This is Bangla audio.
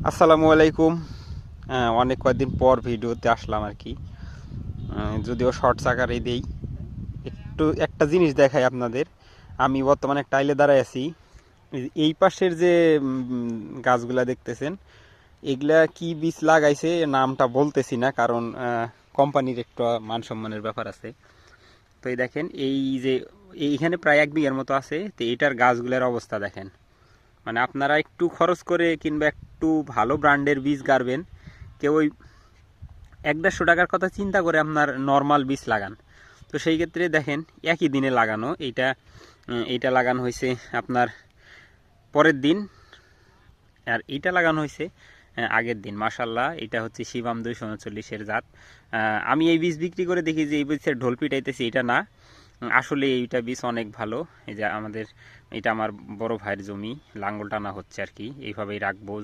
আসসালামু আলাইকুম। অনেক কয়েকদিন পর ভিডিওতে আসলাম আর কি। যদিও শর্টস আকারে দেই, একটু একটা জিনিস দেখাই আপনাদের। আমি বর্তমানে টাইলে দাঁড়ায় আছি। এই পাশের যে গাছগুলা দেখতেছেন, এগুলা কি বীজ লাগাইছে নামটা বলতেছি না, কারণ কোম্পানির একটু মান সম্মানের ব্যাপার আছে। তো এই দেখেন, এই যে এইখানে প্রায় 1 বিঘার মতো আছে, তো এটার গাছগুলোর অবস্থা দেখেন। মানে আপনারা একটু খরচ করে কিংবা একটু ভালো ব্র্যান্ডের বীজ গাড়বেন, কেউ ওই 1-150 টাকার কথা চিন্তা করে আপনার নর্মাল বীজ লাগান। তো সেই ক্ষেত্রে দেখেন, একই দিনে লাগানো এইটা। এইটা লাগানো হয়েছে আপনার পরের দিন, আর এইটা লাগানো হয়েছে আগের দিন। মাশাল্লাহ, এটা হচ্ছে শিবাম 239-এর জাত। আমি এই বীজ বিক্রি করে দেখি যে এই বীজের ঢোল পিটাইতেছি, এটা না। আসলে এইটা বীজ অনেক ভালো। এই যে আমাদের, এটা আমার বড় ভাইয়ের জমি, লাঙ্গল টানা হচ্ছে আর কি, এইভাবেই রাখবো।